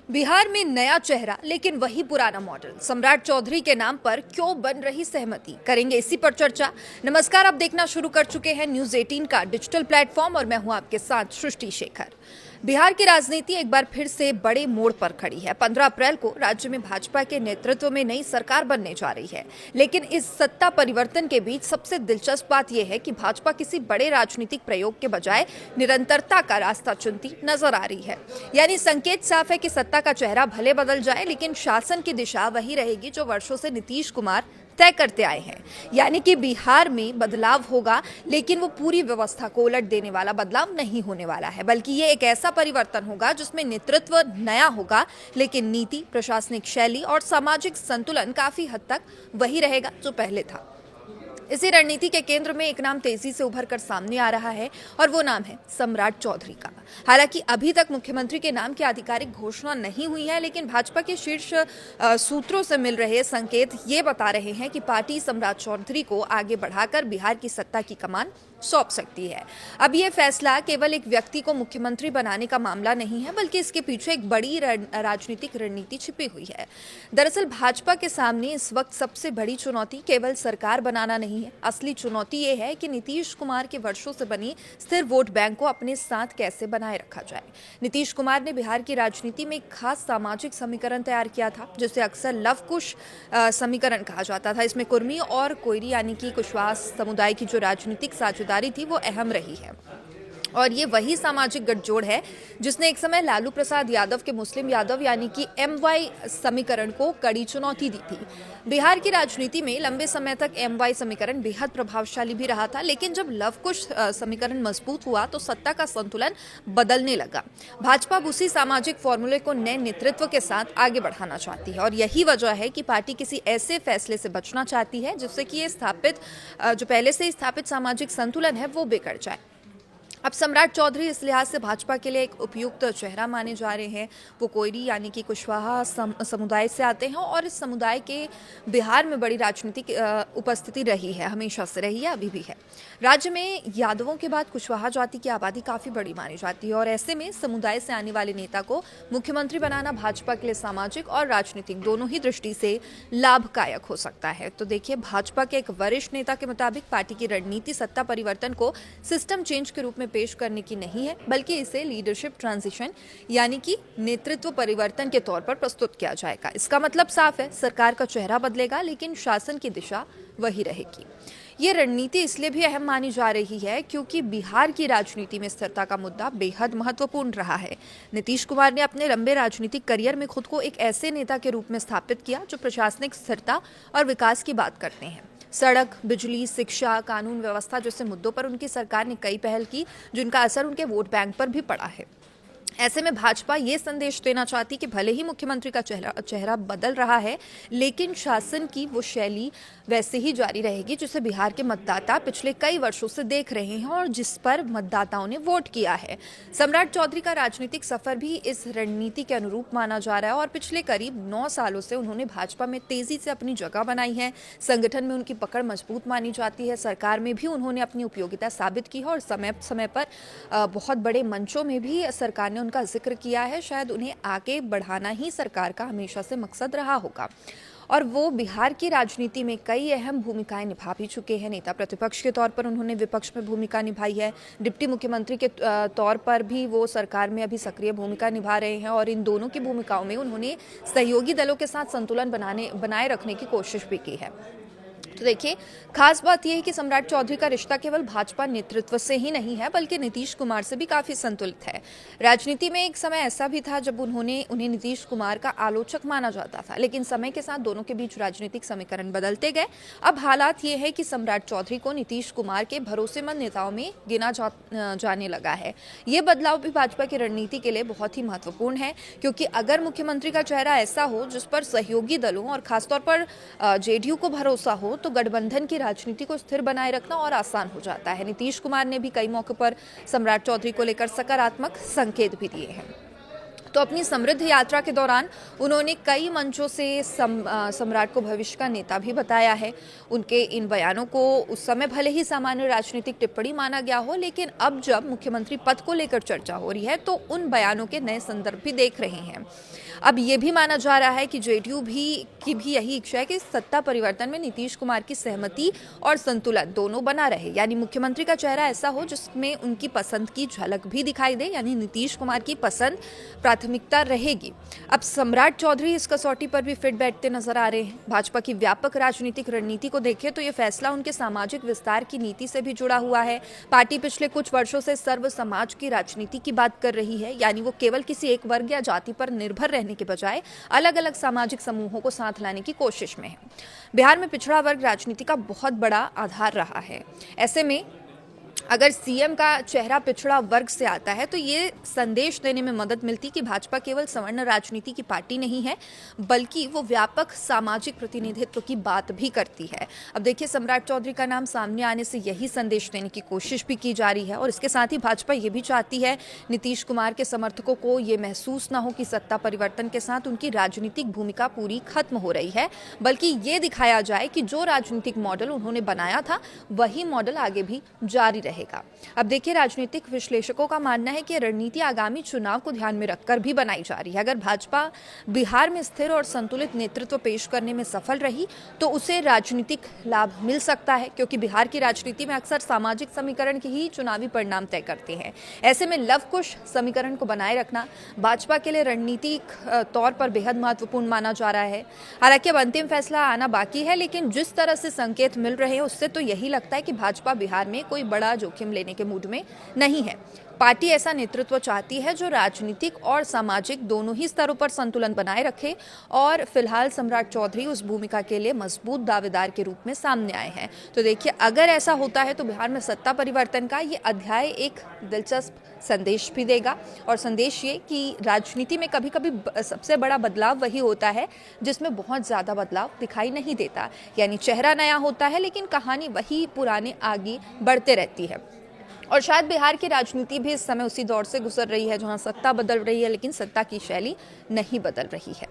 बिहार में नया चेहरा लेकिन वही पुराना मॉडल। सम्राट चौधरी के नाम पर क्यों बन रही सहमति, करेंगे इसी पर चर्चा। नमस्कार, आप देखना शुरू कर चुके हैं न्यूज 18 का डिजिटल प्लेटफॉर्म और मैं हूं आपके साथ सृष्टि शेखर। बिहार की राजनीति एक बार फिर से बड़े मोड़ पर खड़ी है। 15 अप्रैल को राज्य में भाजपा के नेतृत्व में नई सरकार बनने जा रही है, लेकिन इस सत्ता परिवर्तन के बीच सबसे दिलचस्प बात यह है कि भाजपा किसी बड़े राजनीतिक प्रयोग के बजाय निरंतरता का रास्ता चुनती नजर आ रही है। यानी संकेत साफ है कि सत्ता का चेहरा भले बदल जाए, लेकिन शासन की दिशा वही रहेगी जो वर्षों से नीतीश कुमार तय करते आए हैं। यानी कि बिहार में बदलाव होगा, लेकिन वो पूरी व्यवस्था को उलट देने वाला बदलाव नहीं होने वाला है, बल्कि ये एक ऐसा परिवर्तन होगा जिसमें नेतृत्व नया होगा, लेकिन नीति, प्रशासनिक शैली और सामाजिक संतुलन काफी हद तक वही रहेगा जो पहले था। इसी रणनीति के केंद्र में एक नाम तेजी से उभर कर सामने आ रहा है और वो नाम है सम्राट चौधरी का। हालांकि अभी तक मुख्यमंत्री के नाम की आधिकारिक घोषणा नहीं हुई है, लेकिन भाजपा के शीर्ष सूत्रों से मिल रहे संकेत ये बता रहे हैं कि पार्टी सम्राट चौधरी को आगे बढ़ाकर बिहार की सत्ता की कमान सौंप सकती है। अब ये फैसला केवल एक व्यक्ति को मुख्यमंत्री बनाने का मामला नहीं है, बल्कि इसके पीछे एक बड़ी राजनीतिक रणनीति छिपी हुई है। दरअसल भाजपा के सामने इस वक्त सबसे बड़ी चुनौती केवल सरकार बनाना नहीं है। असली चुनौती ये है कि नीतीश कुमार के वर्षों से बनी स्थिर वोट बैंक को अपने साथ कैसे बनाए रखा जाए। नीतीश कुमार ने बिहार की राजनीति में एक खास सामाजिक समीकरण तैयार किया था, जिसे अक्सर लव कुश समीकरण कहा जाता था। इसमें कुर्मी और कोयरी यानी कि कुशवाहा समुदाय की जो राजनीतिक साझेदारी थी वो अहम रही है, और ये वही सामाजिक गठजोड़ है जिसने एक समय लालू प्रसाद यादव के मुस्लिम यादव यानी कि MY समीकरण को कड़ी चुनौती दी थी। बिहार की राजनीति में लंबे समय तक MY समीकरण बेहद प्रभावशाली भी रहा था, लेकिन जब लव कुश समीकरण मजबूत हुआ तो सत्ता का संतुलन बदलने लगा। भाजपा उसी सामाजिक फॉर्मूले को नए नेतृत्व के साथ आगे बढ़ाना चाहती है, और यही वजह है कि पार्टी किसी ऐसे फैसले से बचना चाहती है जिससे कि ये जो पहले से ही स्थापित सामाजिक संतुलन है वो बिगड़ जाए। अब सम्राट चौधरी इस लिहाज से भाजपा के लिए एक उपयुक्त चेहरा माने जा रहे हैं। वो कोयरी यानी कि कुशवाहा समुदाय से आते हैं और इस समुदाय के बिहार में बड़ी राजनीतिक उपस्थिति रही है, हमेशा से रही है, अभी भी है। राज्य में यादवों के बाद कुशवाहा जाति की आबादी काफ़ी बड़ी मानी जाती है, और ऐसे में समुदाय से आने वाले नेता को मुख्यमंत्री बनाना भाजपा के लिए सामाजिक और राजनीतिक दोनों ही दृष्टि से लाभदायक हो सकता है। तो देखिए, भाजपा के एक वरिष्ठ नेता के मुताबिक पार्टी की रणनीति सत्ता परिवर्तन को सिस्टम चेंज के रूप में पेश करने की नहीं है, बल्कि इसे लीडरशिप ट्रांजिशन यानी कि नेतृत्व परिवर्तन के तौर पर प्रस्तुत किया जाएगा। इसका मतलब साफ है, सरकार का चेहरा बदलेगा लेकिन शासन की दिशा वही रहेगी। ये रणनीति इसलिए भी अहम मानी जा रही है क्योंकि बिहार की राजनीति में स्थिरता का मुद्दा बेहद महत्वपूर्ण रहा है। नीतीश कुमार ने अपने लंबे राजनीतिक करियर में खुद को एक ऐसे नेता के रूप में स्थापित किया जो प्रशासनिक स्थिरता और विकास की बात करते हैं। सड़क, बिजली, शिक्षा, कानून व्यवस्था जैसे मुद्दों पर उनकी सरकार ने कई पहल की, जिनका असर उनके वोट बैंक पर भी पड़ा है। ऐसे में भाजपा ये संदेश देना चाहती कि भले ही मुख्यमंत्री का चेहरा बदल रहा है, लेकिन शासन की वो शैली वैसे ही जारी रहेगी जिसे बिहार के मतदाता पिछले कई वर्षों से देख रहे हैं और जिस पर मतदाताओं ने वोट किया है। सम्राट चौधरी का राजनीतिक सफर भी इस रणनीति के अनुरूप माना जा रहा है, और पिछले करीब 9 सालों से उन्होंने भाजपा में तेजी से अपनी जगह बनाई है। संगठन में उनकी पकड़ मजबूत मानी जाती है। सरकार में भी उन्होंने अपनी उपयोगिता साबित की है, और समय समय पर बहुत बड़े मंचों में भी सरकार ने उनका जिक्र किया है। शायद उन्हें आगे बढ़ाना ही सरकार का हमेशा से मकसद रहा होगा, और वो बिहार की राजनीति में कई अहम भूमिकाएं निभा भी चुके हैं। नेता प्रतिपक्ष के तौर पर उन्होंने विपक्ष में भूमिका निभाई है। डिप्टी मुख्यमंत्री के तौर पर भी वो सरकार में अभी सक्रिय भूमिका निभा रहे हैं, और इन दोनों की भूमिकाओं में उन्होंने सहयोगी दलों के साथ संतुलन बनाए रखने की कोशिश भी की है। तो देखिए, खास बात यह है कि सम्राट चौधरी का रिश्ता केवल भाजपा नेतृत्व से ही नहीं है, बल्कि नीतीश कुमार से भी काफी संतुलित है। राजनीति में एक समय ऐसा भी था जब उन्हें नीतीश कुमार का आलोचक माना जाता था, लेकिन समय के साथ दोनों के बीच राजनीतिक समीकरण बदलते गए। अब हालात ये है कि सम्राट चौधरी को नीतीश कुमार के भरोसेमंद नेताओं में गिना जाने लगा है। ये बदलाव भी भाजपा की रणनीति के लिए बहुत ही महत्वपूर्ण है, क्योंकि अगर मुख्यमंत्री का चेहरा ऐसा हो जिस पर सहयोगी दलों और खासतौर पर JDU को भरोसा हो, तो गठबंधन की राजनीति को स्थिर बनाए रखना और आसान हो जाता है। नीतीश कुमार ने भी कई मौकों पर सम्राट चौधरी को लेकर सकारात्मक संकेत भी दिए हैं। तो अपनी समृद्ध यात्रा के दौरान उन्होंने कई मंचों से सम्राट को भविष्य का नेता भी बताया है। उनके इन बयानों को उस समय भले ही सामान्य राजनीतिक टिप्पणी माना गया हो, लेकिन अब जब मुख्यमंत्री पद को लेकर चर्चा हो रही है तो उन बयानों के नए संदर्भ भी देख रहे हैं। अब ये भी माना जा रहा है कि जेडीयू की भी यही इच्छा है कि सत्ता परिवर्तन में नीतीश कुमार की सहमति और संतुलन दोनों बना रहे, यानी मुख्यमंत्री का चेहरा ऐसा हो जिसमें उनकी पसंद की झलक भी दिखाई दे, यानी नीतीश कुमार की पसंद प्राथमिकता रहेगी। अब सम्राट चौधरी इस कसौटी पर भी फिट बैठते नजर आ रहे हैं। भाजपा की व्यापक राजनीतिक रणनीति को देखें तो ये फैसला उनके सामाजिक विस्तार की नीति से भी जुड़ा हुआ है। पार्टी पिछले कुछ वर्षों से सर्व समाज की राजनीति की बात कर रही है, यानी वो केवल किसी एक वर्ग या जाति पर निर्भर रहने के बजाय अलग अलग सामाजिक समूहों को साथ लाने की कोशिश में है। बिहार में पिछड़ा वर्ग राजनीति का बहुत बड़ा आधार रहा है। ऐसे में अगर सीएम का चेहरा पिछड़ा वर्ग से आता है तो ये संदेश देने में मदद मिलती कि भाजपा केवल सवर्ण राजनीति की पार्टी नहीं है, बल्कि वो व्यापक सामाजिक प्रतिनिधित्व की बात भी करती है। अब देखिए, सम्राट चौधरी का नाम सामने आने से यही संदेश देने की कोशिश भी की जा रही है और इसके साथ ही भाजपा ये भी चाहती है नीतीश कुमार के समर्थकों को ये महसूस ना हो कि सत्ता परिवर्तन के साथ उनकी राजनीतिक भूमिका पूरी खत्म हो रही है, बल्कि ये दिखाया जाए कि जो राजनीतिक मॉडल उन्होंने बनाया था वही मॉडल आगे भी जारी रहेगा। अब देखिए, राजनीतिक विश्लेषकों का मानना है कि रणनीति आगामी चुनाव को ध्यान में रखकर भी बनाई जा रही है। अगर भाजपा बिहार में स्थिर और संतुलित नेतृत्व पेश करने में सफल रही तो उसे राजनीतिक लाभ मिल सकता है, क्योंकि बिहार की राजनीति में अक्सर सामाजिक समीकरण के ही चुनावी परिणाम तय करते हैं। ऐसे में लव कुश समीकरण को बनाए रखना भाजपा के लिए रणनीतिक तौर पर बेहद महत्वपूर्ण माना जा रहा है। हालांकि अब अंतिम फैसला आना बाकी है, लेकिन जिस तरह से संकेत मिल रहे हैं उससे तो यही लगता है कि भाजपा बिहार में कोई बड़ा जोखिम लेने के मूड में नहीं है। पार्टी ऐसा नेतृत्व चाहती है जो राजनीतिक और सामाजिक दोनों ही स्तरों पर संतुलन बनाए रखे और फिलहाल सम्राट चौधरी उस भूमिका के लिए मजबूत दावेदार के रूप में सामने आए हैं। तो देखिए, अगर ऐसा होता है तो बिहार में सत्ता परिवर्तन का ये अध्याय एक दिलचस्प संदेश भी देगा, और संदेश ये कि राजनीति में कभी कभी सबसे बड़ा बदलाव वही होता है जिसमें बहुत ज़्यादा बदलाव दिखाई नहीं देता, यानी चेहरा नया होता है लेकिन कहानी वही पुराने आगे बढ़ते रहती है। और शायद बिहार की राजनीति भी इस समय उसी दौर से गुजर रही है जहां सत्ता बदल रही है लेकिन सत्ता की शैली नहीं बदल रही है।